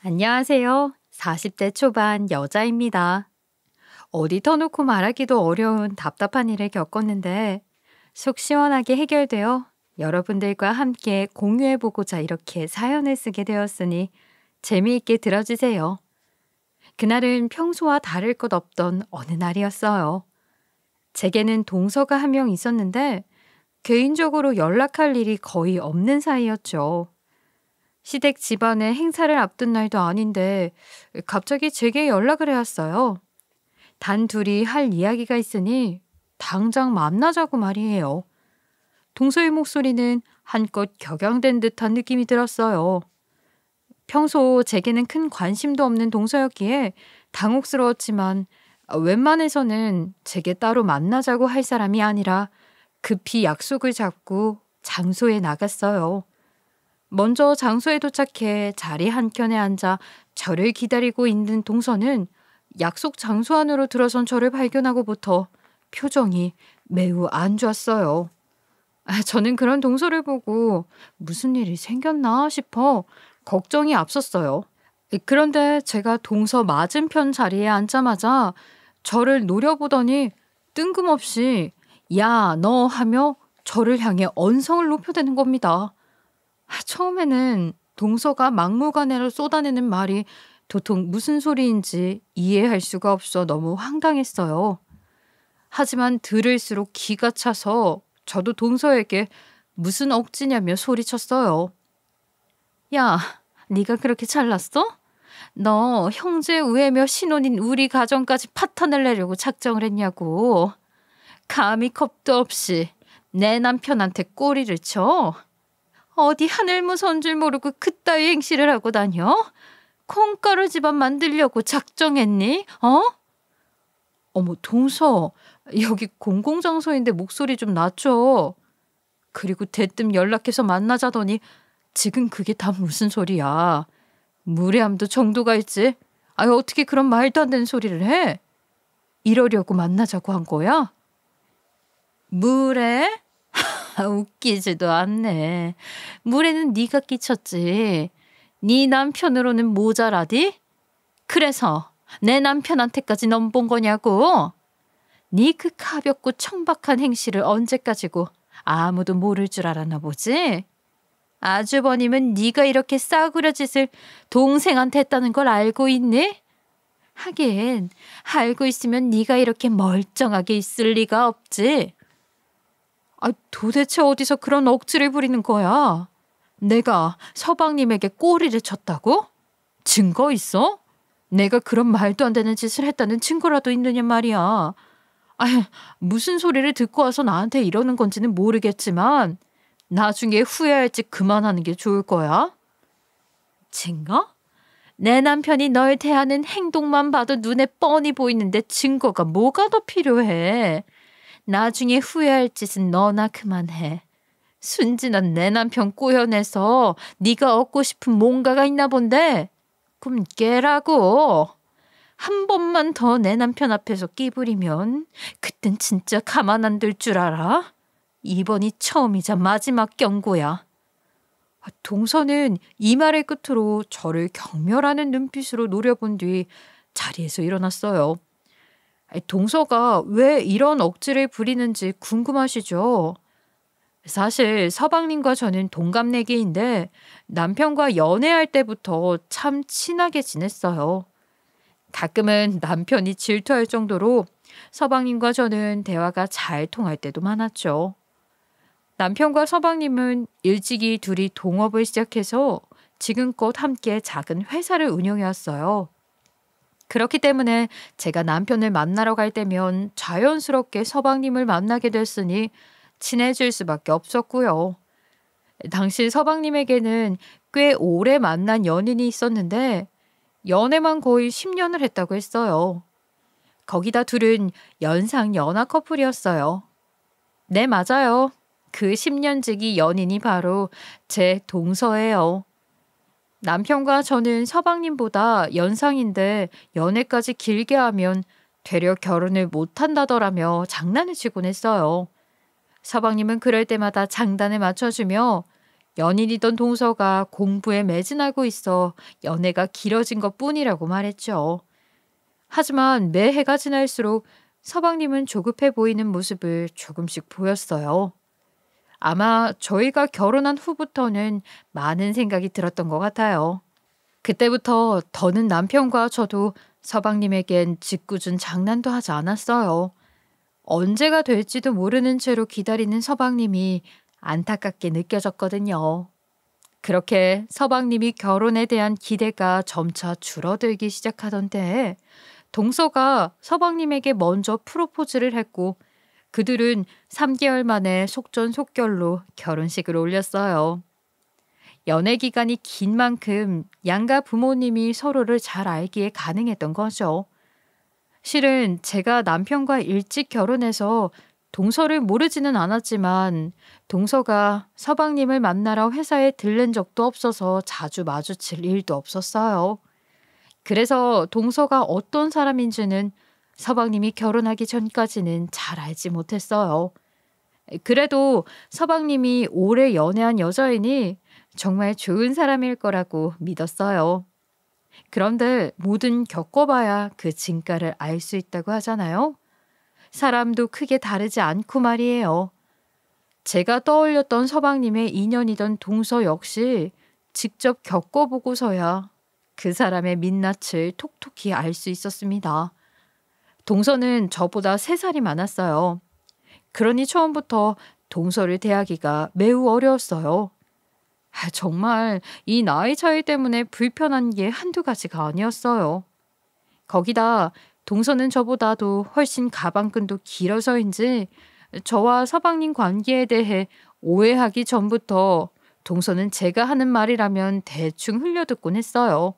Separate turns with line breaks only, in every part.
안녕하세요. 40대 초반 여자입니다. 어디 터놓고 말하기도 어려운 답답한 일을 겪었는데 속 시원하게 해결되어 여러분들과 함께 공유해보고자 이렇게 사연을 쓰게 되었으니 재미있게 들어주세요. 그날은 평소와 다를 것 없던 어느 날이었어요. 제게는 동서가 한 명 있었는데 개인적으로 연락할 일이 거의 없는 사이였죠. 시댁 집안의 행사를 앞둔 날도 아닌데 갑자기 제게 연락을 해왔어요. 단 둘이 할 이야기가 있으니 당장 만나자고 말이에요. 동서의 목소리는 한껏 격양된 듯한 느낌이 들었어요. 평소 제게는 큰 관심도 없는 동서였기에 당혹스러웠지만 웬만해서는 제게 따로 만나자고 할 사람이 아니라 급히 약속을 잡고 장소에 나갔어요. 먼저 장소에 도착해 자리 한켠에 앉아 저를 기다리고 있는 동서는 약속 장소 안으로 들어선 저를 발견하고부터 표정이 매우 안 좋았어요. 저는 그런 동서를 보고 무슨 일이 생겼나 싶어 걱정이 앞섰어요. 그런데 제가 동서 맞은편 자리에 앉자마자 저를 노려보더니 뜬금없이 야, 너 하며 저를 향해 언성을 높여대는 겁니다. 처음에는 동서가 막무가내로 쏟아내는 말이 도통 무슨 소리인지 이해할 수가 없어 너무 황당했어요. 하지만 들을수록 기가 차서 저도 동서에게 무슨 억지냐며 소리쳤어요. 야, 네가 그렇게 잘났어? 너 형제 우애며 신혼인 우리 가정까지 파탄을 내려고 작정을 했냐고. 감히 겁도 없이 내 남편한테 꼬리를 쳐? 어디 하늘 무서운 줄 모르고 그따위 행실을 하고 다녀? 콩가루 집안 만들려고 작정했니? 어머, 동서, 여기 공공장소인데 목소리 좀 낮춰. 그리고 대뜸 연락해서 만나자더니 지금 그게 다 무슨 소리야. 무례함도 정도가 있지. 아유, 어떻게 그런 말도 안 되는 소리를 해? 이러려고 만나자고 한 거야? 무례? 웃기지도 않네. 무례는 네가 끼쳤지. 네 남편으로는 모자라디? 그래서 내 남편한테까지 넘본 거냐고? 네 그 가볍고 청박한 행실을 언제까지고 아무도 모를 줄 알았나 보지? 아주버님은 네가 이렇게 싸구려 짓을 동생한테 했다는 걸 알고 있니? 하긴 알고 있으면 네가 이렇게 멀쩡하게 있을 리가 없지. 도대체 어디서 그런 억지를 부리는 거야? 내가 서방님에게 꼬리를 쳤다고? 증거 있어? 내가 그런 말도 안 되는 짓을 했다는 증거라도 있느냐 말이야. 무슨 소리를 듣고 와서 나한테 이러는 건지는 모르겠지만 나중에 후회할지 그만하는 게 좋을 거야. 증거? 내 남편이 널 대하는 행동만 봐도 눈에 뻔히 보이는데 증거가 뭐가 더 필요해? 나중에 후회할 짓은 너나 그만해. 순진한 내 남편 꼬여내서 네가 얻고 싶은 뭔가가 있나 본데 꿈 깨라고. 한 번만 더 내 남편 앞에서 끼부리면 그땐 진짜 가만 안 둘 줄 알아? 이번이 처음이자 마지막 경고야. 동서는 이 말의 끝으로 저를 경멸하는 눈빛으로 노려본 뒤 자리에서 일어났어요. 동서가 왜 이런 억지를 부리는지 궁금하시죠? 사실 서방님과 저는 동갑내기인데 남편과 연애할 때부터 참 친하게 지냈어요. 가끔은 남편이 질투할 정도로 서방님과 저는 대화가 잘 통할 때도 많았죠. 남편과 서방님은 일찍이 둘이 동업을 시작해서 지금껏 함께 작은 회사를 운영해왔어요. 그렇기 때문에 제가 남편을 만나러 갈 때면 자연스럽게 서방님을 만나게 됐으니 친해질 수밖에 없었고요. 당시 서방님에게는 꽤 오래 만난 연인이 있었는데 연애만 거의 10년을 했다고 했어요. 거기다 둘은 연상 연하 커플이었어요. 네, 맞아요. 그 10년지기 연인이 바로 제 동서예요. 남편과 저는 서방님보다 연상인데 연애까지 길게 하면 되려 결혼을 못한다더라며 장난을 치곤 했어요. 서방님은 그럴 때마다 장단을 맞춰주며 연인이던 동서가 공부에 매진하고 있어 연애가 길어진 것뿐이라고 말했죠. 하지만 매해가 지날수록 서방님은 조급해 보이는 모습을 조금씩 보였어요. 아마 저희가 결혼한 후부터는 많은 생각이 들었던 것 같아요. 그때부터 더는 남편과 저도 서방님에겐 짓궂은 장난도 하지 않았어요. 언제가 될지도 모르는 채로 기다리는 서방님이 안타깝게 느껴졌거든요. 그렇게 서방님이 결혼에 대한 기대가 점차 줄어들기 시작하던데 동서가 서방님에게 먼저 프로포즈를 했고 그들은 3개월 만에 속전속결로 결혼식을 올렸어요. 연애 기간이 긴 만큼 양가 부모님이 서로를 잘 알기에 가능했던 거죠. 실은 제가 남편과 일찍 결혼해서 동서를 모르지는 않았지만 동서가 서방님을 만나러 회사에 들른 적도 없어서 자주 마주칠 일도 없었어요. 그래서 동서가 어떤 사람인지는 서방님이 결혼하기 전까지는 잘 알지 못했어요. 그래도 서방님이 오래 연애한 여자이니 정말 좋은 사람일 거라고 믿었어요. 그런데 뭐든 겪어봐야 그 진가를 알 수 있다고 하잖아요. 사람도 크게 다르지 않고 말이에요. 제가 떠올렸던 서방님의 인연이던 동서 역시 직접 겪어보고서야 그 사람의 민낯을 톡톡히 알 수 있었습니다. 동서는 저보다 3살이 많았어요. 그러니 처음부터 동서를 대하기가 매우 어려웠어요. 정말 이 나이 차이 때문에 불편한 게 한두 가지가 아니었어요. 거기다 동서는 저보다도 훨씬 가방끈도 길어서인지 저와 서방님 관계에 대해 오해하기 전부터 동서는 제가 하는 말이라면 대충 흘려듣곤 했어요.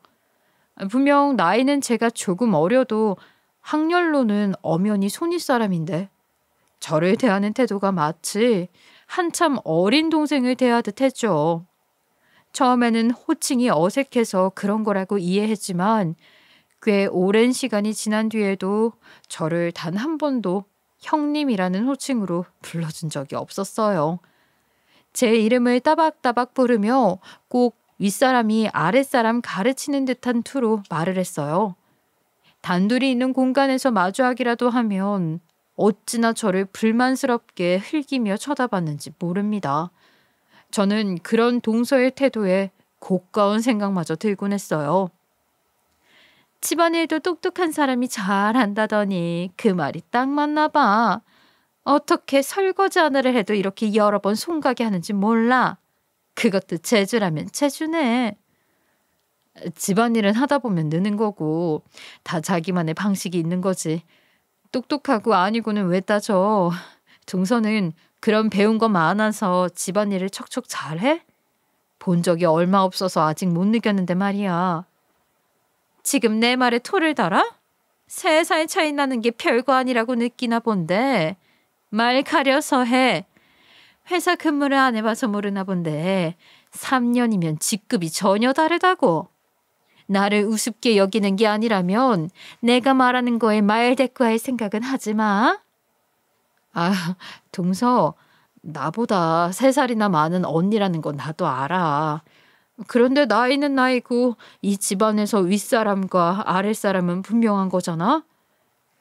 분명 나이는 제가 조금 어려도 학렬로는 엄연히 손윗사람인데 저를 대하는 태도가 마치 한참 어린 동생을 대하듯 했죠. 처음에는 호칭이 어색해서 그런 거라고 이해했지만 꽤 오랜 시간이 지난 뒤에도 저를 단 한 번도 형님이라는 호칭으로 불러준 적이 없었어요. 제 이름을 따박따박 부르며 꼭 윗사람이 아랫사람 가르치는 듯한 투로 말을 했어요. 단둘이 있는 공간에서 마주하기라도 하면 어찌나 저를 불만스럽게 흘기며 쳐다봤는지 모릅니다. 저는 그런 동서의 태도에 고가운 생각마저 들곤 했어요. 집안일도 똑똑한 사람이 잘한다더니 그 말이 딱 맞나 봐. 어떻게 설거지 하나를 해도 이렇게 여러 번 손가게 하는지 몰라. 그것도 재주라면 재주네. 집안일은 하다 보면 느는 거고 다 자기만의 방식이 있는 거지. 똑똑하고 아니고는 왜 따져. 동서는 그런 배운 거 많아서 집안일을 척척 잘해? 본 적이 얼마 없어서 아직 못 느꼈는데 말이야. 지금 내 말에 토를 달아? 3살 차이 나는 게 별거 아니라고 느끼나 본데 말 가려서 해. 회사 근무를 안 해봐서 모르나 본데 3년이면 직급이 전혀 다르다고. 나를 우습게 여기는 게 아니라면 내가 말하는 거에 말대꾸할 생각은 하지 마. 동서, 나보다 3살이나 많은 언니라는 건 나도 알아. 그런데 나이는 나이고 이 집안에서 윗사람과 아랫사람은 분명한 거잖아.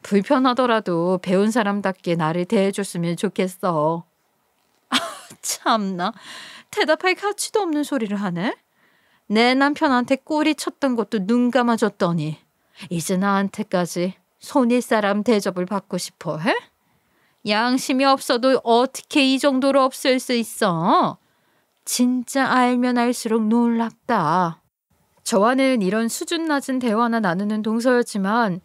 불편하더라도 배운 사람답게 나를 대해줬으면 좋겠어. 참나, 대답할 가치도 없는 소리를 하네. 내 남편한테 꼬리 쳤던 것도 눈 감아줬더니 이제 나한테까지 손윗사람 대접을 받고 싶어 해? 양심이 없어도 어떻게 이 정도로 없을 수 있어? 진짜 알면 알수록 놀랍다. 저와는 이런 수준 낮은 대화나 나누는 동서였지만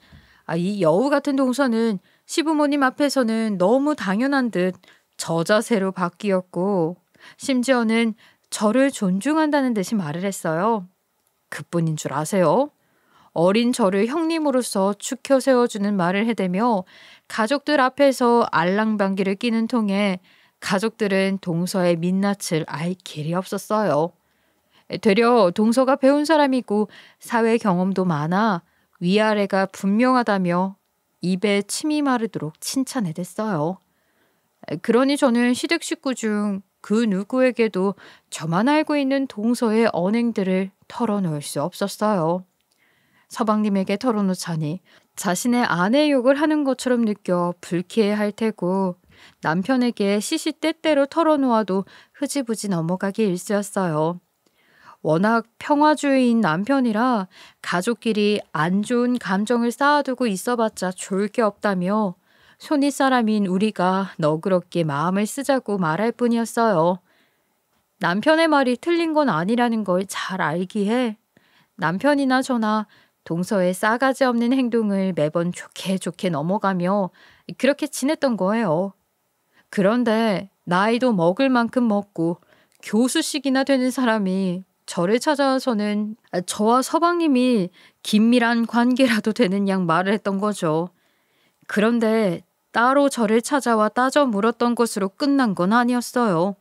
이 여우 같은 동서는 시부모님 앞에서는 너무 당연한 듯 저자세로 바뀌었고 심지어는 저를 존중한다는 듯이 말을 했어요. 그뿐인 줄 아세요? 어린 저를 형님으로서 축혀 세워주는 말을 해대며 가족들 앞에서 알랑방귀를 끼는 통에 가족들은 동서의 민낯을 알 길이 없었어요. 되려 동서가 배운 사람이고 사회 경험도 많아 위아래가 분명하다며 입에 침이 마르도록 칭찬해댔어요. 그러니 저는 시댁 식구 중 그 누구에게도 저만 알고 있는 동서의 언행들을 털어놓을 수 없었어요. 서방님에게 털어놓자니 자신의 아내 욕을 하는 것처럼 느껴 불쾌해할 테고 남편에게 시시때때로 털어놓아도 흐지부지 넘어가기 일쑤였어요. 워낙 평화주의인 남편이라 가족끼리 안 좋은 감정을 쌓아두고 있어봤자 좋을 게 없다며 손윗사람인 우리가 너그럽게 마음을 쓰자고 말할 뿐이었어요. 남편의 말이 틀린 건 아니라는 걸 잘 알기에 남편이나 저나 동서의 싸가지 없는 행동을 매번 좋게 좋게 넘어가며 그렇게 지냈던 거예요. 그런데 나이도 먹을 만큼 먹고 교수식이나 되는 사람이 저를 찾아와서는 저와 서방님이 긴밀한 관계라도 되는 양 말을 했던 거죠. 그런데 따로 저를 찾아와 따져 물었던 것으로 끝난 건 아니었어요.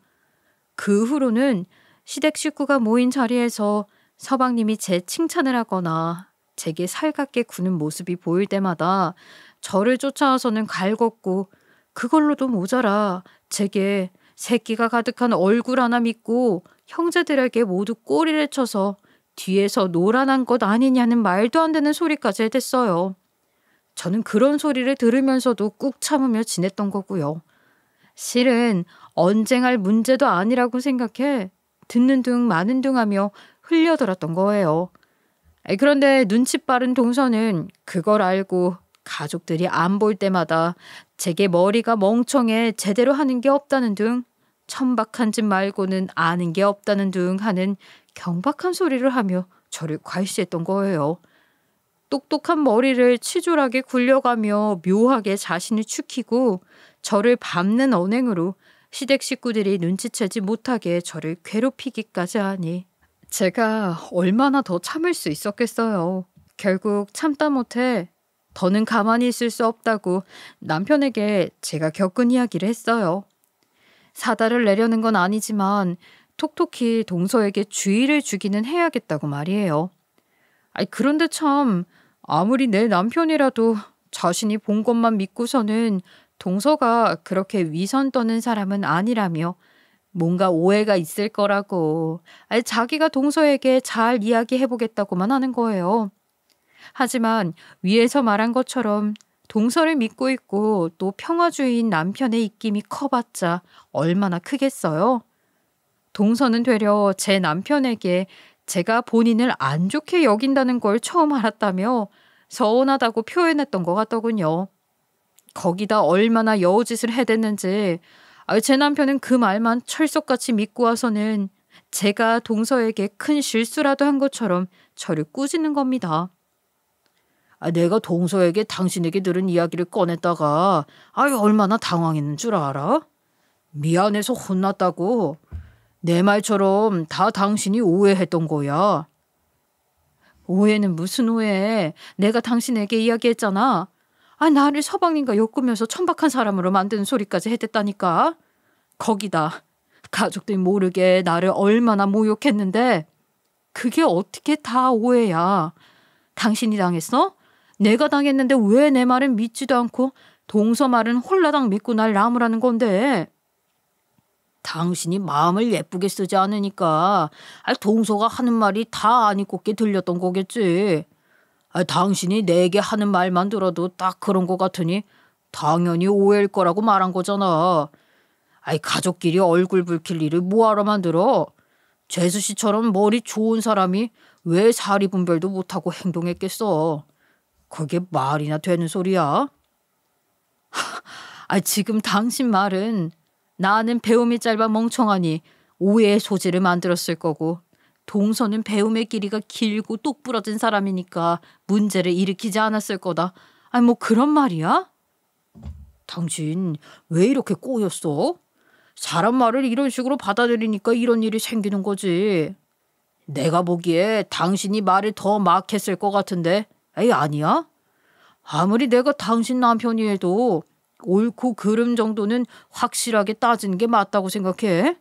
그 후로는 시댁 식구가 모인 자리에서 서방님이 제 칭찬을 하거나 제게 살갑게 구는 모습이 보일 때마다 저를 쫓아와서는 갈궜고 그걸로도 모자라 제게 새끼가 가득한 얼굴 하나 믿고 형제들에게 모두 꼬리를 쳐서 뒤에서 노란한 것 아니냐는 말도 안 되는 소리까지 해댔어요. 저는 그런 소리를 들으면서도 꾹 참으며 지냈던 거고요. 실은 언쟁할 문제도 아니라고 생각해 듣는 둥 마는 둥 하며 흘려들었던 거예요. 그런데 눈치 빠른 동서는 그걸 알고 가족들이 안 볼 때마다 제게 머리가 멍청해 제대로 하는 게 없다는 둥 천박한 짓 말고는 아는 게 없다는 둥 하는 경박한 소리를 하며 저를 괄시했던 거예요. 똑똑한 머리를 치졸하게 굴려가며 묘하게 자신을 축히고 저를 밟는 언행으로 시댁 식구들이 눈치채지 못하게 저를 괴롭히기까지 하니 제가 얼마나 더 참을 수 있었겠어요. 결국 참다 못해 더는 가만히 있을 수 없다고 남편에게 제가 겪은 이야기를 했어요. 사달을 내려는 건 아니지만 톡톡히 동서에게 주의를 주기는 해야겠다고 말이에요. 그런데 참 아무리 내 남편이라도 자신이 본 것만 믿고서는 동서가 그렇게 위선 떠는 사람은 아니라며 뭔가 오해가 있을 거라고 자기가 동서에게 잘 이야기해보겠다고만 하는 거예요. 하지만 위에서 말한 것처럼 동서를 믿고 있고 또 평화주의인 남편의 입김이 커봤자 얼마나 크겠어요. 동서는 되려 제 남편에게 제가 본인을 안 좋게 여긴다는 걸 처음 알았다며 서운하다고 표현했던 것 같더군요. 거기다 얼마나 여우짓을 해댔는지 제 남편은 그 말만 철석같이 믿고 와서는 제가 동서에게 큰 실수라도 한 것처럼 저를 꾸짖는 겁니다. 내가 동서에게 당신에게 들은 이야기를 꺼냈다가 얼마나 당황했는 줄 알아? 미안해서 혼났다고. 내 말처럼 다 당신이 오해했던 거야. 오해는 무슨 오해? 내가 당신에게 이야기했잖아. 나를 서방님과 엮으면서 천박한 사람으로 만드는 소리까지 해댔다니까. 거기다 가족들이 모르게 나를 얼마나 모욕했는데 그게 어떻게 다 오해야. 당신이 당했어? 내가 당했는데 왜 내 말은 믿지도 않고 동서 말은 홀라당 믿고 날 나무라는 건데. 당신이 마음을 예쁘게 쓰지 않으니까 동서가 하는 말이 다 아니 곱게 들렸던 거겠지. 당신이 내게 하는 말만 들어도 딱 그런 거 같으니 당연히 오해일 거라고 말한 거잖아. 가족끼리 얼굴 붉힐 일을 뭐하러 만들어. 재수 씨처럼 머리 좋은 사람이 왜 사리 분별도 못하고 행동했겠어. 그게 말이나 되는 소리야? 지금 당신 말은 나는 배움이 짧아 멍청하니 오해의 소지를 만들었을 거고 동서는 배움의 길이가 길고 똑부러진 사람이니까 문제를 일으키지 않았을 거다. 뭐 그런 말이야? 당신 왜 이렇게 꼬였어? 사람 말을 이런 식으로 받아들이니까 이런 일이 생기는 거지. 내가 보기에 당신이 말을 더 막 했을 것 같은데. 아니야? 아무리 내가 당신 남편이 해도 옳고 그름 정도는 확실하게 따지는 게 맞다고 생각해.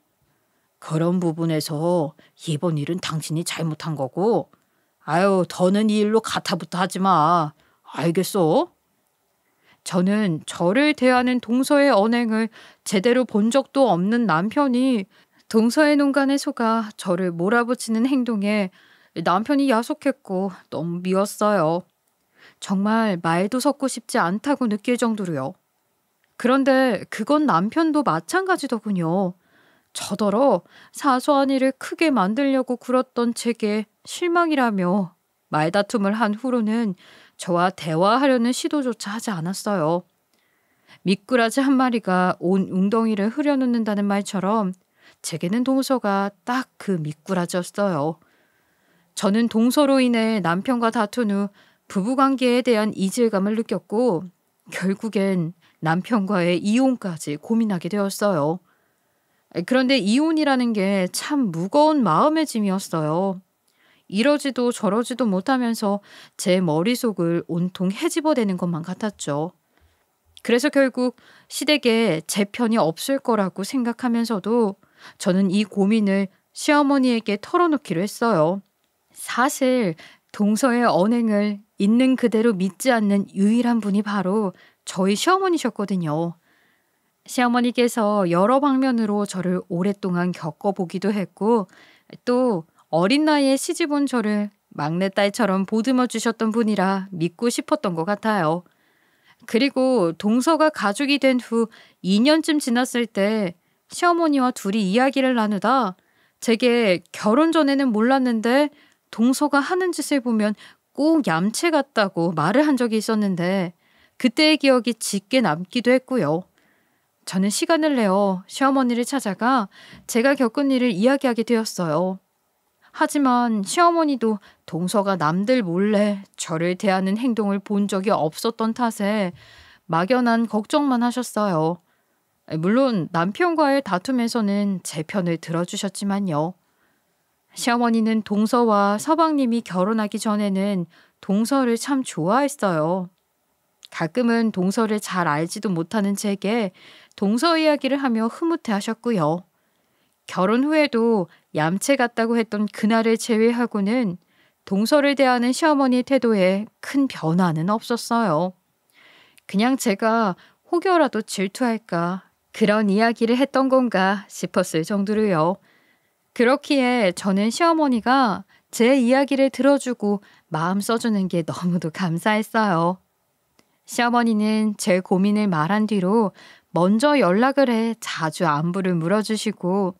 그런 부분에서 이번 일은 당신이 잘못한 거고 더는 이 일로 가타부터 하지 마. 알겠어? 저는 저를 대하는 동서의 언행을 제대로 본 적도 없는 남편이 동서의 농간에 속아 저를 몰아붙이는 행동에 남편이 야속했고 너무 미웠어요. 정말 말도 섞고 싶지 않다고 느낄 정도로요. 그런데 그건 남편도 마찬가지더군요. 저더러 사소한 일을 크게 만들려고 굴었던 제게 실망이라며 말다툼을 한 후로는 저와 대화하려는 시도조차 하지 않았어요. 미꾸라지 한 마리가 온 웅덩이를 흐려놓는다는 말처럼 제게는 동서가 딱 그 미꾸라지였어요. 저는 동서로 인해 남편과 다툰 후 부부관계에 대한 이질감을 느꼈고 결국엔 남편과의 이혼까지 고민하게 되었어요. 그런데 이혼이라는 게 참 무거운 마음의 짐이었어요. 이러지도 저러지도 못하면서 제 머릿속을 온통 헤집어대는 것만 같았죠. 그래서 결국 시댁에 제 편이 없을 거라고 생각하면서도 저는 이 고민을 시어머니에게 털어놓기로 했어요. 사실 동서의 언행을 있는 그대로 믿지 않는 유일한 분이 바로 저희 시어머니셨거든요. 시어머니께서 여러 방면으로 저를 오랫동안 겪어보기도 했고 또 어린 나이에 시집 온 저를 막내딸처럼 보듬어 주셨던 분이라 믿고 싶었던 것 같아요. 그리고 동서가 가족이 된 후 2년쯤 지났을 때 시어머니와 둘이 이야기를 나누다 제게 결혼 전에는 몰랐는데 동서가 하는 짓을 보면 꼭 얌체 같다고 말을 한 적이 있었는데 그때의 기억이 짙게 남기도 했고요. 저는 시간을 내어 시어머니를 찾아가 제가 겪은 일을 이야기하게 되었어요. 하지만 시어머니도 동서가 남들 몰래 저를 대하는 행동을 본 적이 없었던 탓에 막연한 걱정만 하셨어요. 물론 남편과의 다툼에서는 제 편을 들어주셨지만요. 시어머니는 동서와 서방님이 결혼하기 전에는 동서를 참 좋아했어요. 가끔은 동서를 잘 알지도 못하는 제게 동서 이야기를 하며 흐뭇해 하셨고요. 결혼 후에도 얌체 같다고 했던 그날을 제외하고는 동서를 대하는 시어머니의 태도에 큰 변화는 없었어요. 그냥 제가 혹여라도 질투할까 그런 이야기를 했던 건가 싶었을 정도로요. 그렇기에 저는 시어머니가 제 이야기를 들어주고 마음 써주는 게 너무도 감사했어요. 시어머니는 제 고민을 말한 뒤로 먼저 연락을 해 자주 안부를 물어주시고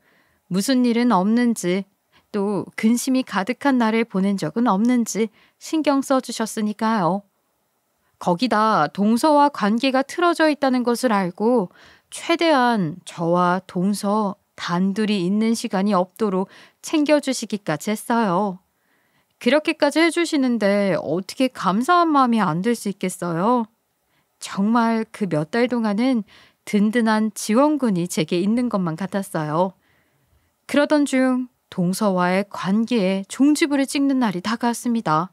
무슨 일은 없는지 또 근심이 가득한 날을 보낸 적은 없는지 신경 써주셨으니까요. 거기다 동서와 관계가 틀어져 있다는 것을 알고 최대한 저와 동서 단둘이 있는 시간이 없도록 챙겨주시기까지 했어요. 그렇게까지 해주시는데 어떻게 감사한 마음이 안 들 수 있겠어요? 정말 그 몇 달 동안은 든든한 지원군이 제게 있는 것만 같았어요. 그러던 중 동서와의 관계에 종지부를 찍는 날이 다가왔습니다.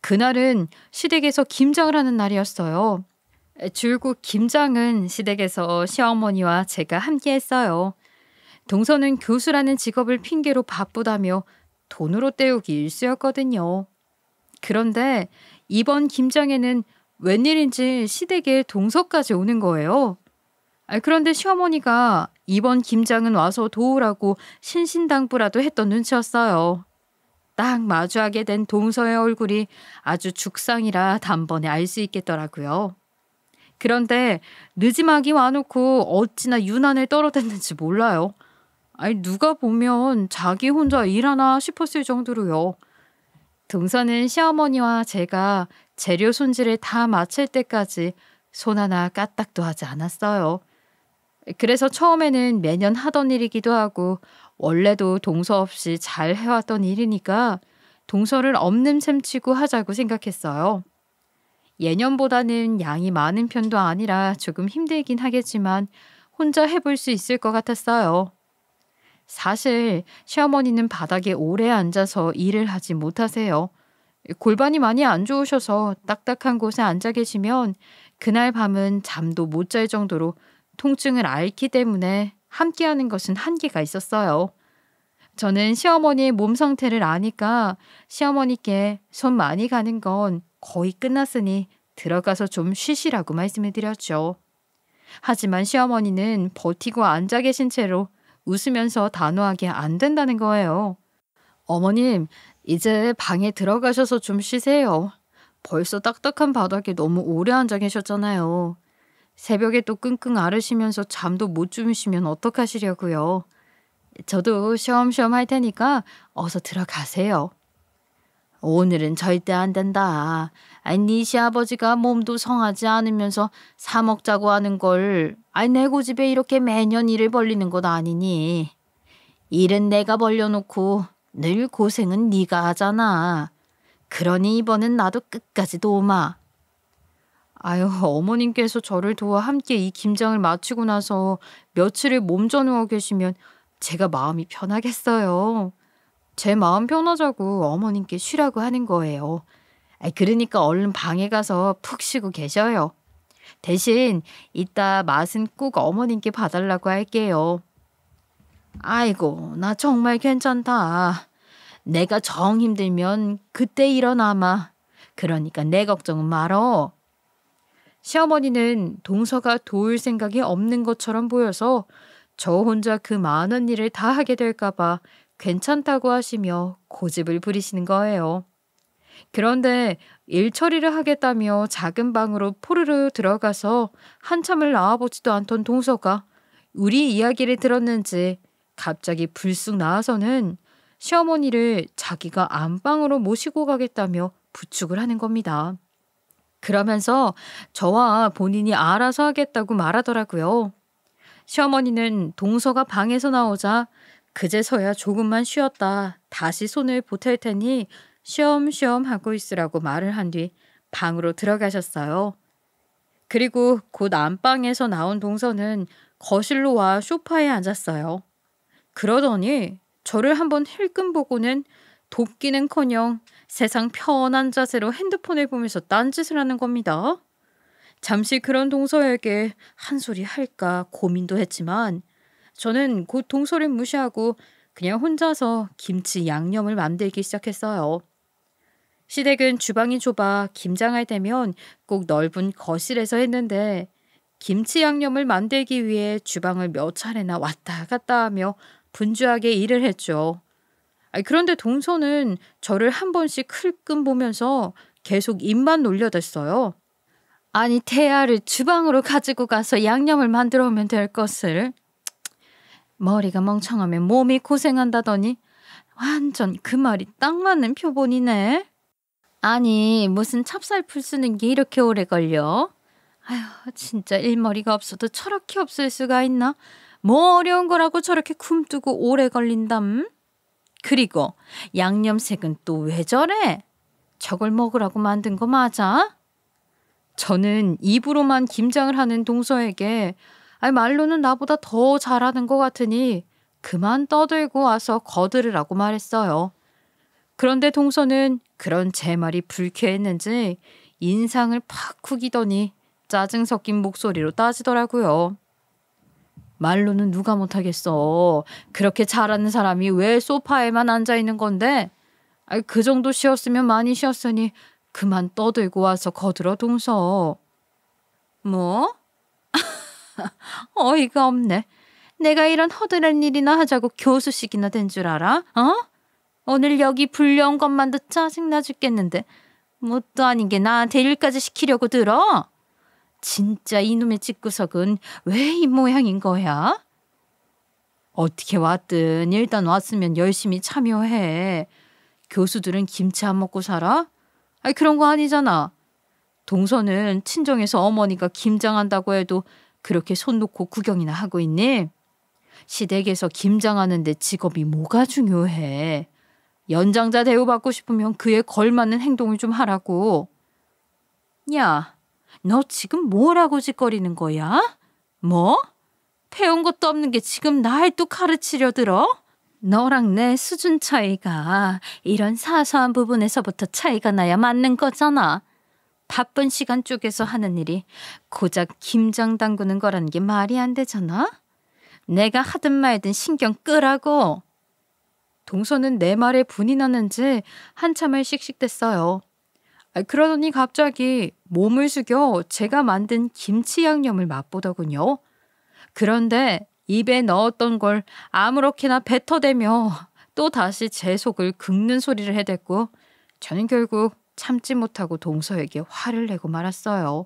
그날은 시댁에서 김장을 하는 날이었어요. 줄곧 김장은 시댁에서 시어머니와 제가 함께 했어요. 동서는 교수라는 직업을 핑계로 바쁘다며 돈으로 때우기 일쑤였거든요. 그런데 이번 김장에는 웬일인지 시댁에 동서까지 오는 거예요. 그런데 시어머니가 이번 김장은 와서 도우라고 신신당부라도 했던 눈치였어요. 딱 마주하게 된 동서의 얼굴이 아주 죽상이라 단번에 알 수 있겠더라고요. 그런데 늦지막이 와놓고 어찌나 유난을 떨어댔는지 몰라요. 누가 보면 자기 혼자 일하나 싶었을 정도로요. 동서는 시어머니와 제가 재료 손질을 다 마칠 때까지 손 하나 까딱도 하지 않았어요. 그래서 처음에는 매년 하던 일이기도 하고 원래도 동서 없이 잘 해왔던 일이니까 동서를 없는 셈 치고 하자고 생각했어요. 예년보다는 양이 많은 편도 아니라 조금 힘들긴 하겠지만 혼자 해볼 수 있을 것 같았어요. 사실 시어머니는 바닥에 오래 앉아서 일을 하지 못하세요. 골반이 많이 안 좋으셔서 딱딱한 곳에 앉아 계시면 그날 밤은 잠도 못 잘 정도로 통증을 앓기 때문에 함께하는 것은 한계가 있었어요. 저는 시어머니의 몸 상태를 아니까 시어머니께 손 많이 가는 건 거의 끝났으니 들어가서 좀 쉬시라고 말씀을 드렸죠. 하지만 시어머니는 버티고 앉아 계신 채로 웃으면서 단호하게 안 된다는 거예요. 어머님, 이제 방에 들어가셔서 좀 쉬세요. 벌써 딱딱한 바닥에 너무 오래 앉아 계셨잖아요. 새벽에 또 끙끙 앓으시면서 잠도 못 주무시면 어떡하시려고요. 저도 쉬엄쉬엄 할 테니까 어서 들어가세요. 오늘은 절대 안 된다. 아니, 네 시아버지가 몸도 성하지 않으면서 사 먹자고 하는 걸, 아니, 내 고집에 이렇게 매년 일을 벌리는 것 아니니. 일은 내가 벌려놓고 늘 고생은 네가 하잖아. 그러니 이번엔 나도 끝까지 도우마. 아유, 어머님께서 저를 도와 함께 이 김장을 마치고 나서 며칠을 몸져 누워 계시면 제가 마음이 편하겠어요. 제 마음 편하자고 어머님께 쉬라고 하는 거예요. 그러니까 얼른 방에 가서 푹 쉬고 계셔요. 대신 이따 맛은 꼭 어머님께 봐달라고 할게요. 아이고, 나 정말 괜찮다. 내가 정 힘들면 그때 일어나마. 그러니까 내 걱정은 말어. 시어머니는 동서가 도울 생각이 없는 것처럼 보여서 저 혼자 그 많은 일을 다 하게 될까봐 괜찮다고 하시며 고집을 부리시는 거예요. 그런데 일 처리를 하겠다며 작은 방으로 포르르 들어가서 한참을 나와보지도 않던 동서가 우리 이야기를 들었는지 갑자기 불쑥 나와서는 시어머니를 자기가 안방으로 모시고 가겠다며 부축을 하는 겁니다. 그러면서 저와 본인이 알아서 하겠다고 말하더라고요. 시어머니는 동서가 방에서 나오자 그제서야 조금만 쉬었다 다시 손을 보탤 테니 쉬엄쉬엄 하고 있으라고 말을 한 뒤 방으로 들어가셨어요. 그리고 곧 안방에서 나온 동서는 거실로 와 소파에 앉았어요. 그러더니 저를 한번 힐끔 보고는 돕기는커녕 세상 편한 자세로 핸드폰을 보면서 딴짓을 하는 겁니다. 잠시 그런 동서에게 한 소리 할까 고민도 했지만 저는 곧 동서를 무시하고 그냥 혼자서 김치 양념을 만들기 시작했어요. 시댁은 주방이 좁아 김장할 때면 꼭 넓은 거실에서 했는데 김치 양념을 만들기 위해 주방을 몇 차례나 왔다 갔다 하며 분주하게 일을 했죠. 그런데 동서는 저를 한 번씩 흘끔 보면서 계속 입만 놀려댔어요. 아니, 태아를 주방으로 가지고 가서 양념을 만들어 오면 될 것을. 머리가 멍청하면 몸이 고생한다더니 완전 그 말이 딱 맞는 표본이네. 아니, 무슨 찹쌀풀 쓰는 게 이렇게 오래 걸려? 아휴, 진짜 일머리가 없어도 저렇게 없을 수가 있나? 뭐 어려운 거라고 저렇게 굼뜨고 오래 걸린담? 그리고 양념색은 또 왜 저래? 저걸 먹으라고 만든 거 맞아? 저는 입으로만 김장을 하는 동서에게 말로는 나보다 더 잘하는 것 같으니 그만 떠들고 와서 거들으라고 말했어요. 그런데 동서는 그런 제 말이 불쾌했는지 인상을 팍 구기더니 짜증 섞인 목소리로 따지더라고요. 말로는 누가 못하겠어. 그렇게 잘하는 사람이 왜 소파에만 앉아있는 건데? 그 정도 쉬었으면 많이 쉬었으니 그만 떠들고 와서 거들어 동서. 뭐? 어이가 없네. 내가 이런 허드렛 일이나 하자고 교수식이나 된 줄 알아? 오늘 여기 불려온 것만도 짜증나 죽겠는데 뭣도 아닌 게 나한테 일까지 시키려고 들어? 진짜 이놈의 집구석은 왜 이 모양인 거야? 어떻게 왔든 일단 왔으면 열심히 참여해. 교수들은 김치 안 먹고 살아? 그런 거 아니잖아. 동서는 친정에서 어머니가 김장한다고 해도 그렇게 손 놓고 구경이나 하고 있니? 시댁에서 김장하는데 직업이 뭐가 중요해. 연장자 대우받고 싶으면 그에 걸맞는 행동을 좀 하라고. 야, 너 지금 뭐라고 짓거리는 거야? 뭐? 배운 것도 없는 게 지금 날 또 가르치려 들어? 너랑 내 수준 차이가 이런 사소한 부분에서부터 차이가 나야 맞는 거잖아. 바쁜 시간 쪼개서 하는 일이 고작 김장 담그는 거라는 게 말이 안 되잖아? 내가 하든 말든 신경 끄라고. 동서는 내 말에 분이 났는지 한참을 씩씩댔어요. 그러더니 갑자기 몸을 숙여 제가 만든 김치 양념을 맛보더군요. 그런데 입에 넣었던 걸 아무렇게나 뱉어대며 또 다시 제 속을 긁는 소리를 해댔고 저는 결국 참지 못하고 동서에게 화를 내고 말았어요.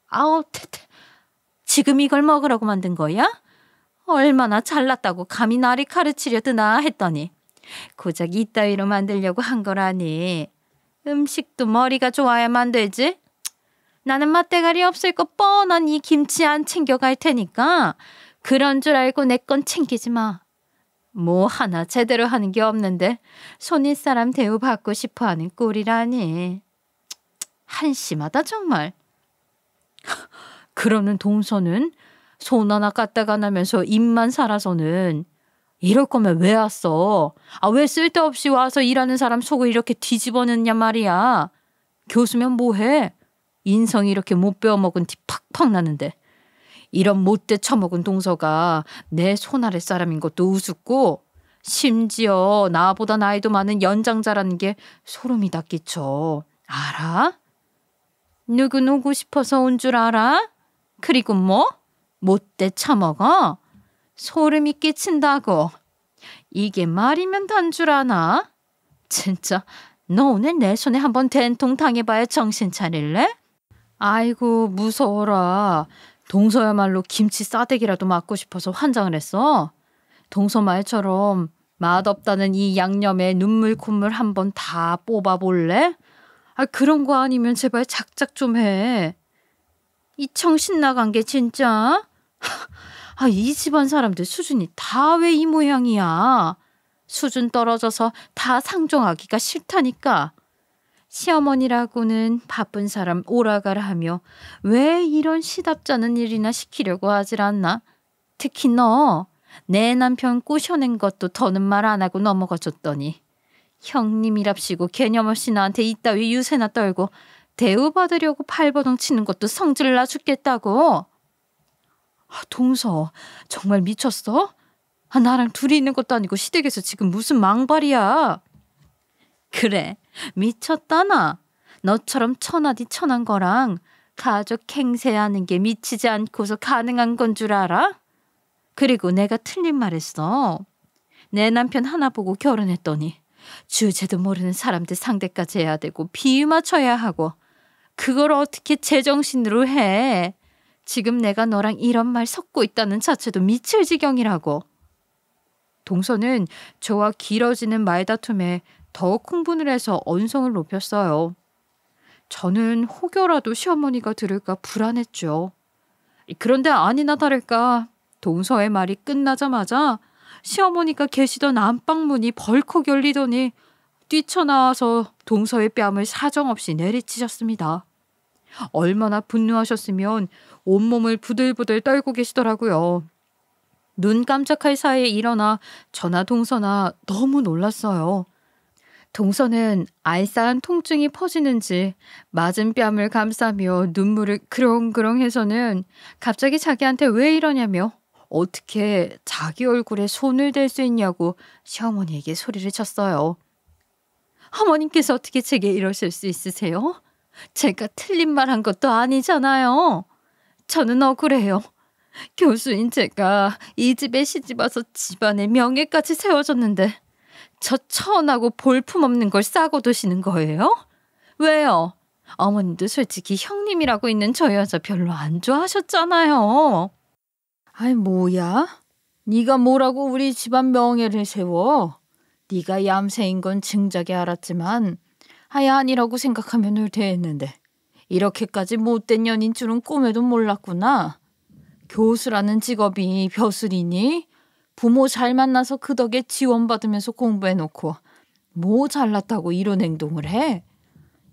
아우, 지금 이걸 먹으라고 만든 거야? 얼마나 잘났다고 감히 나를 가르치려 드나 했더니 고작 이따위로 만들려고 한 거라니. 음식도 머리가 좋아야만 되지. 나는 맛대가리 없을 거 뻔한 이 김치 안 챙겨갈 테니까 그런 줄 알고 내 건 챙기지 마. 뭐 하나 제대로 하는 게 없는데 손윗사람 대우받고 싶어하는 꼴이라니. 한심하다 정말. 그러는 동서는 손 하나 까딱 안 하면서 입만 살아서는 이럴 거면 왜 왔어? 왜 쓸데없이 와서 일하는 사람 속을 이렇게 뒤집어냈냐 말이야. 교수면 뭐해? 인성이 이렇게 못 배워먹은 티 팍팍 나는데. 이런 못돼 처먹은 동서가 내 손아래 사람인 것도 우습고 심지어 나보다 나이도 많은 연장자라는 게 소름이 다 끼쳐. 알아? 누구 오고 싶어서 온 줄 알아? 그리고 뭐? 못돼 처먹어? 소름이 끼친다고. 이게 말이면 단 줄 아나? 진짜 너 오늘 내 손에 한번 된통 당해봐야 정신 차릴래? 아이고 무서워라. 동서야말로 김치 싸대기라도 맞고 싶어서 환장을 했어. 동서 말처럼 맛없다는 이 양념에 눈물 콧물 한번 다 뽑아볼래? 그런 거 아니면 제발 작작 좀 해. 이 정신 나간 게 진짜? 이 집안 사람들 수준이 다 왜 이 모양이야. 수준 떨어져서 다 상종하기가 싫다니까. 시어머니라고는 바쁜 사람 오라가라 하며 왜 이런 시답잖은 일이나 시키려고 하질 않나? 특히 너, 내 남편 꼬셔낸 것도 더는 말 안 하고 넘어가 줬더니 형님이랍시고 개념 없이 나한테 이따위 유세나 떨고 대우받으려고 발버둥 치는 것도 성질나 죽겠다고. 동서 정말 미쳤어? 나랑 둘이 있는 것도 아니고 시댁에서 지금 무슨 망발이야. 그래 미쳤다 나. 너처럼 천하디 천한 거랑 가족 행세하는 게 미치지 않고서 가능한 건 줄 알아? 그리고 내가 틀린 말 했어. 내 남편 하나 보고 결혼했더니 주제도 모르는 사람들 상대까지 해야 되고 비유 맞춰야 하고 그걸 어떻게 제정신으로 해. 지금 내가 너랑 이런 말 섞고 있다는 자체도 미칠 지경이라고. 동서는 저와 길어지는 말다툼에 더욱 흥분을 해서 언성을 높였어요. 저는 혹여라도 시어머니가 들을까 불안했죠. 그런데 아니나 다를까 동서의 말이 끝나자마자 시어머니가 계시던 안방문이 벌컥 열리더니 뛰쳐나와서 동서의 뺨을 사정없이 내리치셨습니다. 얼마나 분노하셨으면 온몸을 부들부들 떨고 계시더라고요. 눈 깜짝할 사이에 일어나 저나 동서나 너무 놀랐어요. 동서는 알싸한 통증이 퍼지는지 맞은 뺨을 감싸며 눈물을 그렁그렁 해서는 갑자기 자기한테 왜 이러냐며 어떻게 자기 얼굴에 손을 댈 수 있냐고 시어머니에게 소리를 쳤어요. 어머님께서 어떻게 제게 이러실 수 있으세요? 제가 틀린 말 한 것도 아니잖아요. 저는 억울해요. 교수인 제가 이 집에 시집와서 집안의 명예까지 세워줬는데 저 천하고 볼품없는 걸 싸고 드시는 거예요? 왜요? 어머님도 솔직히 형님이라고 있는 저 여자 별로 안 좋아하셨잖아요. 뭐야? 네가 뭐라고 우리 집안 명예를 세워? 네가 얌새인 건 증작에 알았지만 아니라고 생각하면 늘 대했는데 이렇게까지 못된 년인 줄은 꿈에도 몰랐구나. 교수라는 직업이 벼슬이니? 부모 잘 만나서 그 덕에 지원받으면서 공부해놓고 뭐 잘났다고 이런 행동을 해?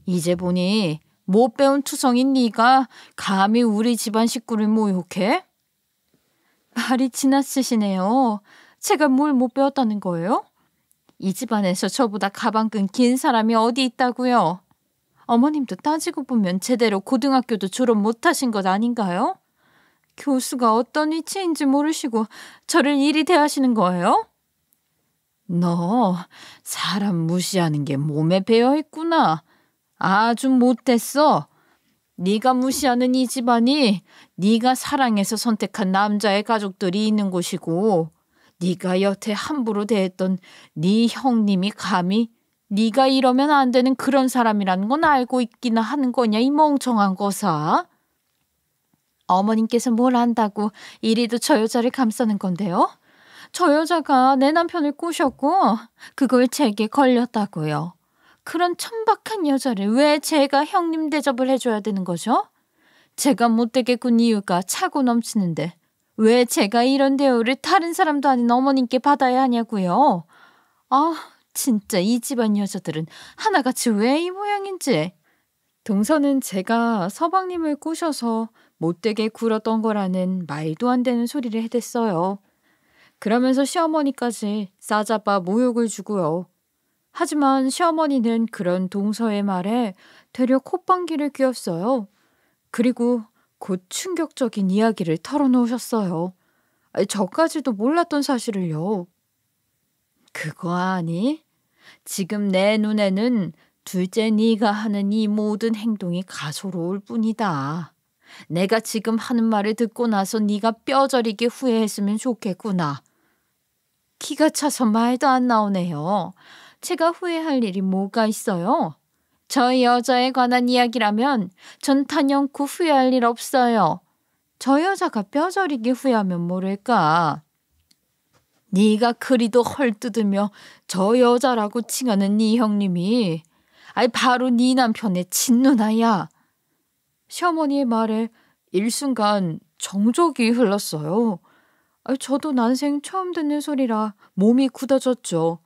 이제 보니 못 배운 투성인 네가 감히 우리 집안 식구를 모욕해? 말이 지나치시네요. 제가 뭘 못 배웠다는 거예요? 이 집안에서 저보다 가방 끈 긴 사람이 어디 있다고요? 어머님도 따지고 보면 제대로 고등학교도 졸업 못하신 것 아닌가요? 교수가 어떤 위치인지 모르시고 저를 이리 대하시는 거예요? 너 사람 무시하는 게 몸에 배어 있구나. 아주 못됐어. 네가 무시하는 이 집안이 네가 사랑해서 선택한 남자의 가족들이 있는 곳이고 네가 여태 함부로 대했던 네 형님이 감히 네가 이러면 안 되는 그런 사람이라는 건 알고 있기나 하는 거냐 이 멍청한 거사. 어머님께서 뭘 안다고 이리도 저 여자를 감싸는 건데요? 저 여자가 내 남편을 꼬셨고 그걸 제게 걸렸다고요. 그런 천박한 여자를 왜 제가 형님 대접을 해줘야 되는 거죠? 제가 못되게 군 이유가 차고 넘치는데 왜 제가 이런 대우를 다른 사람도 아닌 어머님께 받아야 하냐고요? 아, 진짜 이 집안 여자들은 하나같이 왜 이 모양인지. 동서는 제가 서방님을 꼬셔서 못되게 굴었던 거라는 말도 안 되는 소리를 해댔어요. 그러면서 시어머니까지 싸잡아 모욕을 주고요. 하지만 시어머니는 그런 동서의 말에 되려 콧방귀를 뀌었어요. 그리고 곧 충격적인 이야기를 털어놓으셨어요. 저까지도 몰랐던 사실을요. 그거 아니? 지금 내 눈에는 둘째 네가 하는 이 모든 행동이 가소로울 뿐이다. 내가 지금 하는 말을 듣고 나서 네가 뼈저리게 후회했으면 좋겠구나. 기가 차서 말도 안 나오네요. 제가 후회할 일이 뭐가 있어요? 저 여자에 관한 이야기라면 전 단연코 후회할 일 없어요. 저 여자가 뼈저리게 후회하면 모를까. 네가 그리도 헐뜯으며 저 여자라고 칭하는 네 형님이 바로 네 남편의 친누나야. 시어머니의 말에 일순간 정적이 흘렀어요. 저도 난생 처음 듣는 소리라 몸이 굳어졌죠.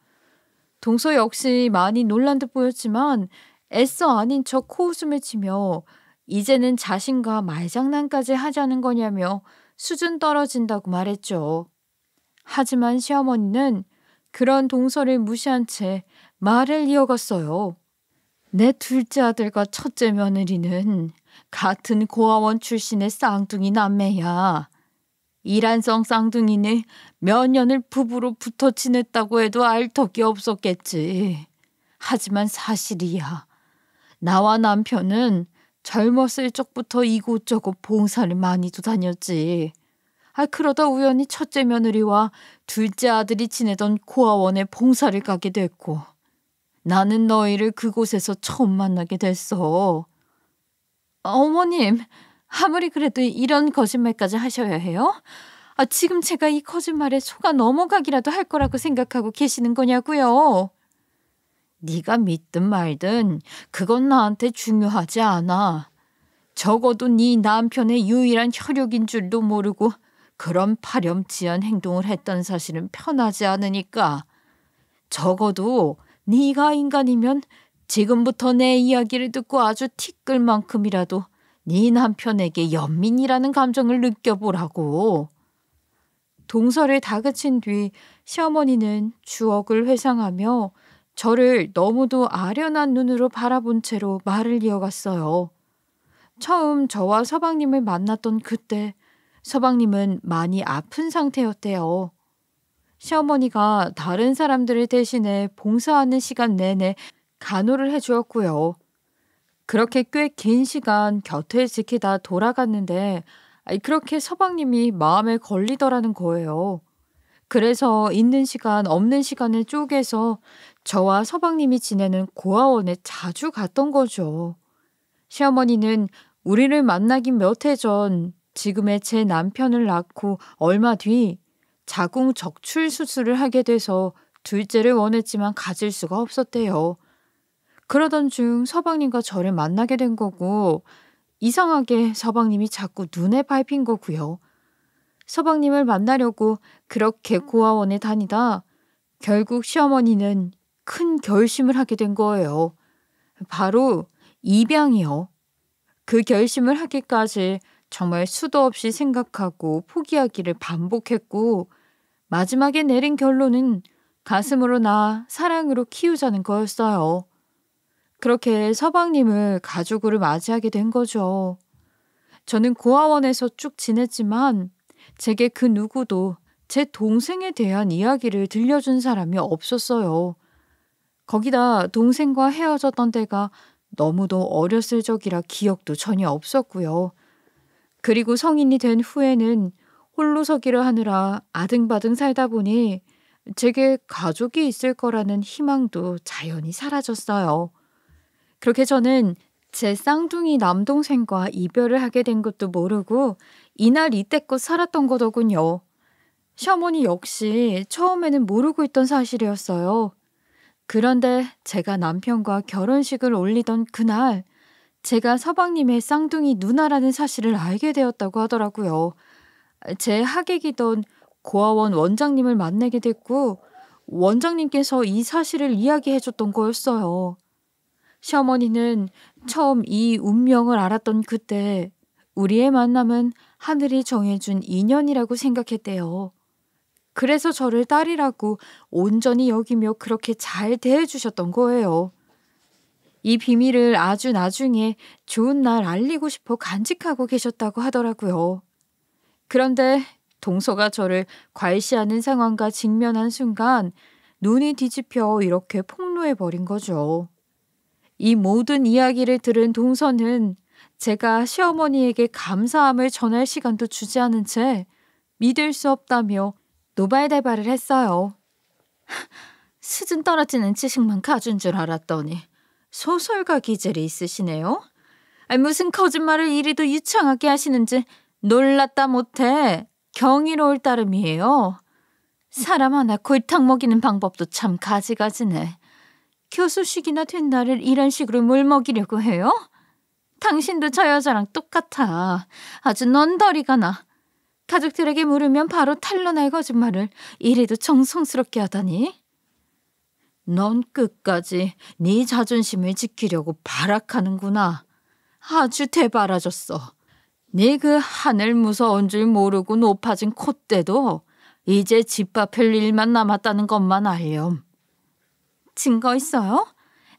동서 역시 많이 놀란 듯 보였지만 애써 아닌 척 코웃음을 치며 이제는 자신과 말장난까지 하자는 거냐며 수준 떨어진다고 말했죠. 하지만 시어머니는 그런 동서를 무시한 채 말을 이어갔어요. 내 둘째 아들과 첫째 며느리는 같은 고아원 출신의 쌍둥이 남매야. 이란성 쌍둥이는 몇 년을 부부로 붙어 지냈다고 해도 알 턱이 없었겠지. 하지만 사실이야. 나와 남편은 젊었을 적부터 이곳저곳 봉사를 많이도 다녔지. 그러다 우연히 첫째 며느리와 둘째 아들이 지내던 고아원에 봉사를 가게 됐고 나는 너희를 그곳에서 처음 만나게 됐어. 어머님, 아무리 그래도 이런 거짓말까지 하셔야 해요? 지금 제가 이 거짓말에 속아 넘어가기라도 할 거라고 생각하고 계시는 거냐고요? 네가 믿든 말든 그건 나한테 중요하지 않아. 적어도 네 남편의 유일한 혈육인 줄도 모르고 그런 파렴치한 행동을 했던 사실은 편하지 않으니까. 적어도 네가 인간이면 지금부터 내 이야기를 듣고 아주 티끌 만큼이라도 네 남편에게 연민이라는 감정을 느껴보라고. 동서를 다그친 뒤 시어머니는 추억을 회상하며 저를 너무도 아련한 눈으로 바라본 채로 말을 이어갔어요. 처음 저와 서방님을 만났던 그때 서방님은 많이 아픈 상태였대요. 시어머니가 다른 사람들을 대신해 봉사하는 시간 내내 간호를 해주었고요. 그렇게 꽤 긴 시간 곁을 지키다 돌아갔는데 그렇게 서방님이 마음에 걸리더라는 거예요. 그래서 있는 시간 없는 시간을 쪼개서 저와 서방님이 지내는 고아원에 자주 갔던 거죠. 시어머니는 우리를 만나기 몇 해 전 지금의 제 남편을 낳고 얼마 뒤 자궁 적출 수술을 하게 돼서 둘째를 원했지만 가질 수가 없었대요. 그러던 중 서방님과 저를 만나게 된 거고 이상하게 서방님이 자꾸 눈에 밟힌 거고요. 서방님을 만나려고 그렇게 고아원에 다니다 결국 시어머니는 큰 결심을 하게 된 거예요. 바로 입양이요. 그 결심을 하기까지 정말 수도 없이 생각하고 포기하기를 반복했고 마지막에 내린 결론은 가슴으로 낳아 사랑으로 키우자는 거였어요. 그렇게 서방님을 가족으로 맞이하게 된 거죠. 저는 고아원에서 쭉 지냈지만 제게 그 누구도 제 동생에 대한 이야기를 들려준 사람이 없었어요. 거기다 동생과 헤어졌던 때가 너무도 어렸을 적이라 기억도 전혀 없었고요. 그리고 성인이 된 후에는 홀로서기를 하느라 아등바등 살다 보니 제게 가족이 있을 거라는 희망도 자연히 사라졌어요. 그렇게 저는 제 쌍둥이 남동생과 이별을 하게 된 것도 모르고 이날 이때껏 살았던 거더군요. 시어머니 역시 처음에는 모르고 있던 사실이었어요. 그런데 제가 남편과 결혼식을 올리던 그날 제가 서방님의 쌍둥이 누나라는 사실을 알게 되었다고 하더라고요. 제 하객이던 고아원 원장님을 만나게 됐고 원장님께서 이 사실을 이야기해 줬던 거였어요. 시어머니는 처음 이 운명을 알았던 그때 우리의 만남은 하늘이 정해준 인연이라고 생각했대요. 그래서 저를 딸이라고 온전히 여기며 그렇게 잘 대해주셨던 거예요. 이 비밀을 아주 나중에 좋은 날 알리고 싶어 간직하고 계셨다고 하더라고요. 그런데 동서가 저를 괄시하는 상황과 직면한 순간 눈이 뒤집혀 이렇게 폭로해버린 거죠. 이 모든 이야기를 들은 동서는 제가 시어머니에게 감사함을 전할 시간도 주지 않은 채 믿을 수 없다며 노발대발을 했어요. 수준 떨어지는 지식만 가진 줄 알았더니 소설가 기질이 있으시네요. 무슨 거짓말을 이리도 유창하게 하시는지 놀랐다 못해 경이로울 따름이에요. 사람 하나 골탕 먹이는 방법도 참 가지가지네. 교수식이나 된 나를 이런 식으로 물 먹이려고 해요? 당신도 저 여자랑 똑같아. 아주 넌더리가 나. 가족들에게 물으면 바로 탄로날 거짓말을 이래도 정성스럽게 하다니. 넌 끝까지 네 자존심을 지키려고 발악하는구나. 아주 대바라졌어. 네 그 하늘 무서운 줄 모르고 높아진 콧대도 이제 짓밟힐 일만 남았다는 것만 알렴. 증거 있어요?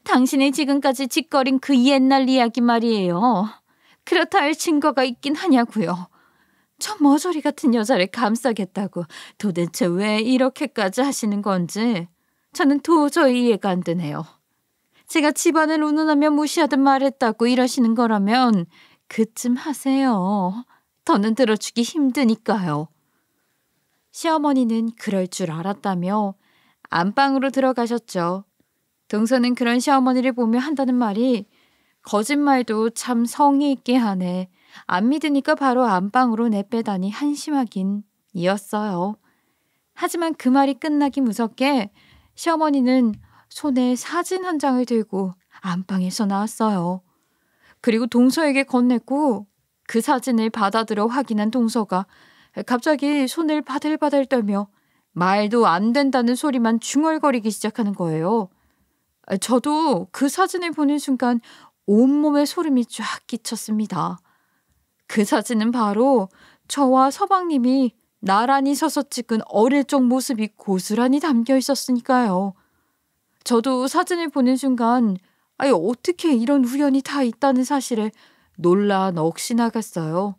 당신이 지금까지 짓거린 그 옛날 이야기 말이에요. 그렇다 할 증거가 있긴 하냐고요. 저 머저리 같은 여자를 감싸겠다고 도대체 왜 이렇게까지 하시는 건지 저는 도저히 이해가 안 되네요. 제가 집안을 운운하며 무시하듯 말했다고 이러시는 거라면 그쯤 하세요. 더는 들어주기 힘드니까요. 시어머니는 그럴 줄 알았다며 안방으로 들어가셨죠. 동서는 그런 시어머니를 보며 한다는 말이 거짓말도 참 성의 있게 하네. 안 믿으니까 바로 안방으로 내빼다니 한심하긴 이었어요. 하지만 그 말이 끝나기 무섭게 시어머니는 손에 사진 한 장을 들고 안방에서 나왔어요. 그리고 동서에게 건넸고 그 사진을 받아들여 확인한 동서가 갑자기 손을 바들바들 떨며 말도 안 된다는 소리만 중얼거리기 시작하는 거예요. 저도 그 사진을 보는 순간 온몸에 소름이 쫙 끼쳤습니다. 그 사진은 바로 저와 서방님이 나란히 서서 찍은 어릴 적 모습이 고스란히 담겨 있었으니까요. 저도 사진을 보는 순간 어떻게 이런 우연이 다 있다는 사실에 놀라 넋이 나갔어요.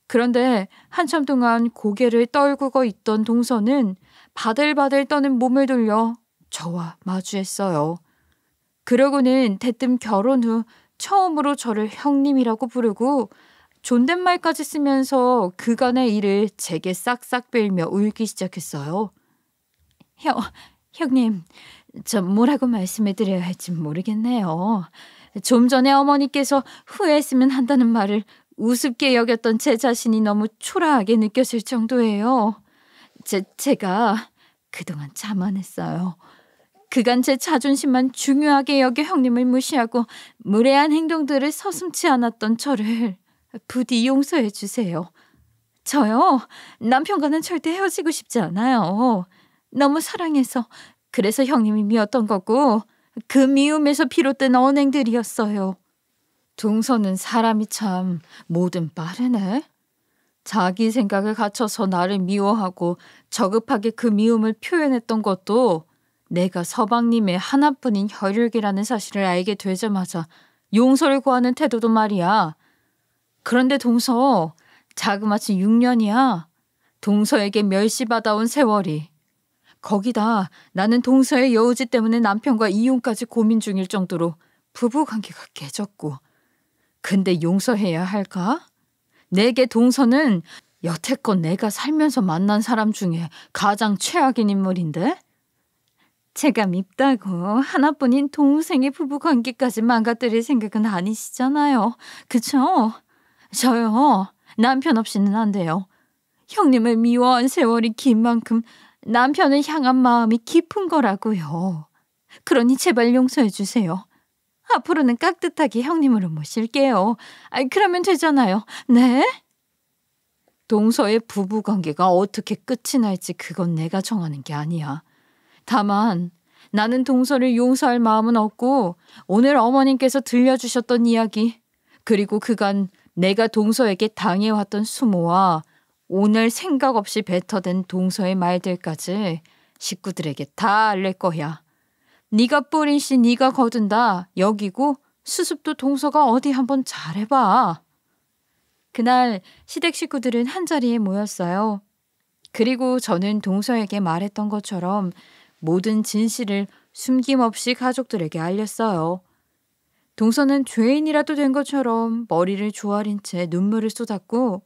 그런데 한참 동안 고개를 떨구고 있던 동서는 바들바들 떠는 몸을 돌려 저와 마주했어요. 그러고는 대뜸 결혼 후 처음으로 저를 형님이라고 부르고 존댓말까지 쓰면서 그간의 일을 제게 싹싹 빌며 울기 시작했어요. 형님, 저 뭐라고 말씀을 드려야 할지 모르겠네요. 좀 전에 어머니께서 후회했으면 한다는 말을 우습게 여겼던 제 자신이 너무 초라하게 느껴질 정도예요. 제가 그동안 자만했어요. 그간 제 자존심만 중요하게 여겨 형님을 무시하고 무례한 행동들을 서슴지 않았던 저를 부디 용서해 주세요. 저요, 남편과는 절대 헤어지고 싶지 않아요. 너무 사랑해서 그래서 형님이 미웠던 거고 그 미움에서 비롯된 언행들이었어요. 동서는 사람이 참 뭐든 빠르네. 자기 생각을 갖춰서 나를 미워하고 저급하게 그 미움을 표현했던 것도 내가 서방님의 하나뿐인 혈육이라는 사실을 알게 되자마자 용서를 구하는 태도도 말이야. 그런데 동서, 자그마치 6년이야. 동서에게 멸시받아온 세월이. 거기다 나는 동서의 여우짓 때문에 남편과 이혼까지 고민 중일 정도로 부부관계가 깨졌고. 근데 용서해야 할까? 내게 동서는 여태껏 내가 살면서 만난 사람 중에 가장 최악인 인물인데? 제가 밉다고 하나뿐인 동생의 부부관계까지 망가뜨릴 생각은 아니시잖아요. 그쵸? 저요. 남편 없이는 안 돼요. 형님을 미워한 세월이 긴 만큼 남편을 향한 마음이 깊은 거라고요. 그러니 제발 용서해 주세요. 앞으로는 깍듯하게 형님으로 모실게요. 그러면 되잖아요. 네? 동서의 부부관계가 어떻게 끝이 날지 그건 내가 정하는 게 아니야. 다만 나는 동서를 용서할 마음은 없고 오늘 어머님께서 들려주셨던 이야기 그리고 그간 내가 동서에게 당해왔던 수모와 오늘 생각 없이 뱉어댄 동서의 말들까지 식구들에게 다 알릴 거야. 네가 뿌린 씨 네가 거둔다 여기고 수습도 동서가 어디 한번 잘해봐. 그날 시댁 식구들은 한자리에 모였어요. 그리고 저는 동서에게 말했던 것처럼 모든 진실을 숨김없이 가족들에게 알렸어요. 동서는 죄인이라도 된 것처럼 머리를 조아린 채 눈물을 쏟았고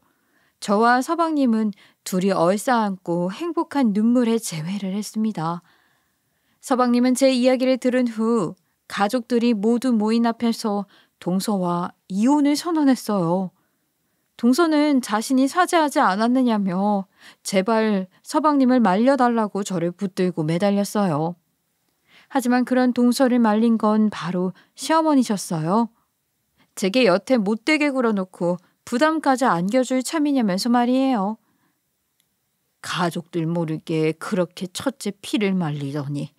저와 서방님은 둘이 얼싸안고 행복한 눈물의 재회를 했습니다. 서방님은 제 이야기를 들은 후 가족들이 모두 모인 앞에서 동서와 이혼을 선언했어요. 동서는 자신이 사죄하지 않았느냐며 제발 서방님을 말려달라고 저를 붙들고 매달렸어요. 하지만 그런 동서를 말린 건 바로 시어머니셨어요. 제게 여태 못되게 굴어놓고 부담까지 안겨줄 참이냐면서 말이에요. 가족들 모르게 그렇게 첫째 피를 말리더니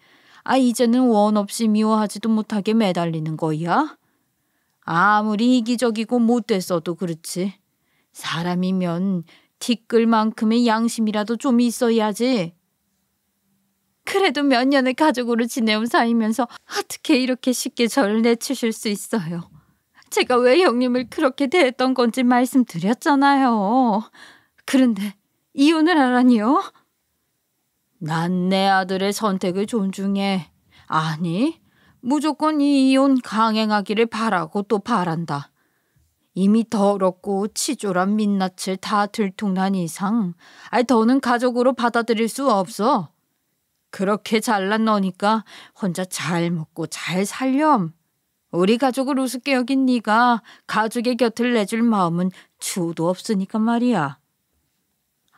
이제는 원 없이 미워하지도 못하게 매달리는 거야? 아무리 이기적이고 못됐어도 그렇지. 사람이면 티끌만큼의 양심이라도 좀 있어야지. 그래도 몇 년을 가족으로 지내온 사이면서 어떻게 이렇게 쉽게 저를 내치실 수 있어요. 제가 왜 형님을 그렇게 대했던 건지 말씀드렸잖아요. 그런데 이혼을 하라니요? 난 내 아들의 선택을 존중해. 아니, 무조건 이 이혼 강행하기를 바라고 또 바란다. 이미 더럽고 치졸한 민낯을 다 들통난 이상 더는 가족으로 받아들일 수 없어. 그렇게 잘난 너니까 혼자 잘 먹고 잘 살렴. 우리 가족을 우습게 여긴 네가 가족의 곁을 내줄 마음은 추도 없으니까 말이야.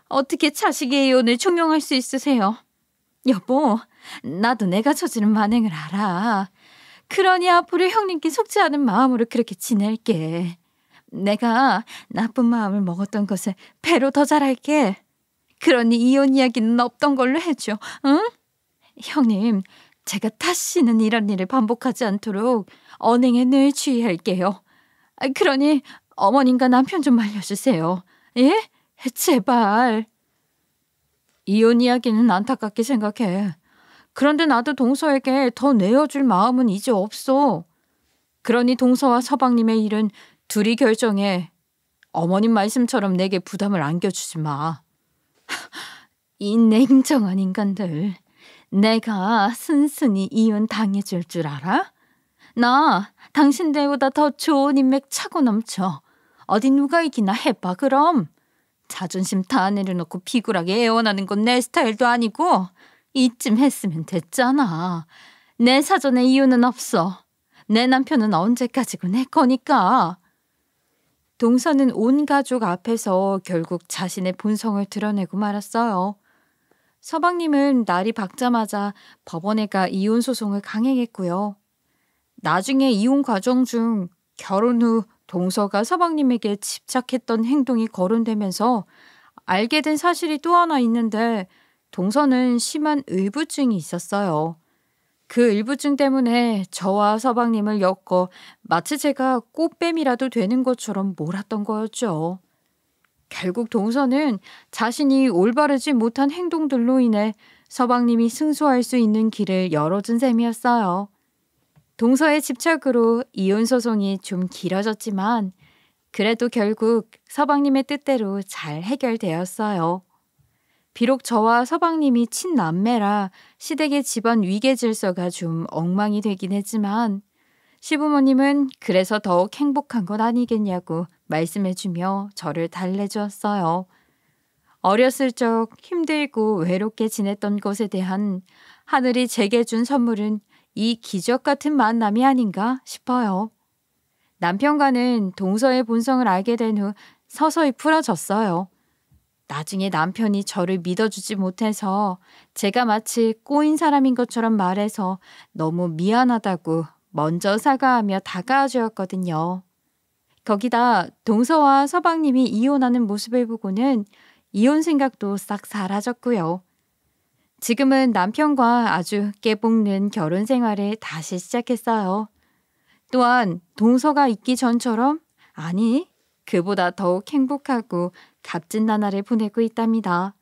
어떻게 자식의 이혼을 종용할 수 있으세요? 여보, 나도 내가 저지른 만행을 알아. 그러니 앞으로 형님께 속지 않은 마음으로 그렇게 지낼게. 내가 나쁜 마음을 먹었던 것을 배로 더 잘할게. 그러니 이혼 이야기는 없던 걸로 해줘. 응? 형님, 제가 다시는 이런 일을 반복하지 않도록 언행에 늘 주의할게요. 그러니 어머님과 남편 좀 말려주세요. 예? 제발. 이혼 이야기는 안타깝게 생각해. 그런데 나도 동서에게 더 내어줄 마음은 이제 없어. 그러니 동서와 서방님의 일은 둘이 결정해. 어머님 말씀처럼 내게 부담을 안겨주지 마. 이 냉정한 인간들. 내가 순순히 이혼 당해줄 줄 알아? 나 당신들보다 더 좋은 인맥 차고 넘쳐. 어디 누가 이기나 해봐 그럼. 자존심 다 내려놓고 비굴하게 애원하는 건 내 스타일도 아니고 이쯤 했으면 됐잖아. 내 사전에 이유는 없어. 내 남편은 언제까지고 내 거니까. 동서는 온 가족 앞에서 결국 자신의 본성을 드러내고 말았어요. 서방님은 날이 밝자마자 법원에 가 이혼 소송을 강행했고요. 나중에 이혼 과정 중 결혼 후 동서가 서방님에게 집착했던 행동이 거론되면서 알게 된 사실이 또 하나 있는데 동서는 심한 의부증이 있었어요. 그 의부증 때문에 저와 서방님을 엮어 마치 제가 꽃뱀이라도 되는 것처럼 몰았던 거였죠. 결국 동서는 자신이 올바르지 못한 행동들로 인해 서방님이 승소할 수 있는 길을 열어준 셈이었어요. 동서의 집착으로 이혼 소송이 좀 길어졌지만 그래도 결국 서방님의 뜻대로 잘 해결되었어요. 비록 저와 서방님이 친남매라 시댁의 집안 위계 질서가 좀 엉망이 되긴 했지만 시부모님은 그래서 더욱 행복한 것 아니겠냐고 말씀해주며 저를 달래주었어요. 어렸을 적 힘들고 외롭게 지냈던 것에 대한 하늘이 제게 준 선물은 이 기적 같은 만남이 아닌가 싶어요. 남편과는 동서의 본성을 알게 된 후 서서히 풀어졌어요. 나중에 남편이 저를 믿어주지 못해서 제가 마치 꼬인 사람인 것처럼 말해서 너무 미안하다고 먼저 사과하며 다가와 주었거든요. 거기다 동서와 서방님이 이혼하는 모습을 보고는 이혼 생각도 싹 사라졌고요. 지금은 남편과 아주 깨볶는 결혼 생활을 다시 시작했어요. 또한 동서가 있기 전처럼, 아니, 그보다 더욱 행복하고 값진 나날을 보내고 있답니다.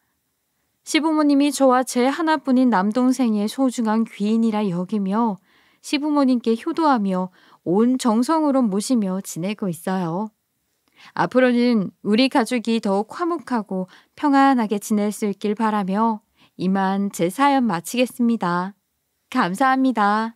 시부모님이 저와 제 하나뿐인 남동생의 소중한 귀인이라 여기며 시부모님께 효도하며 온 정성으로 모시며 지내고 있어요. 앞으로는 우리 가족이 더욱 화목하고 평안하게 지낼 수 있길 바라며 이만 제 사연 마치겠습니다. 감사합니다.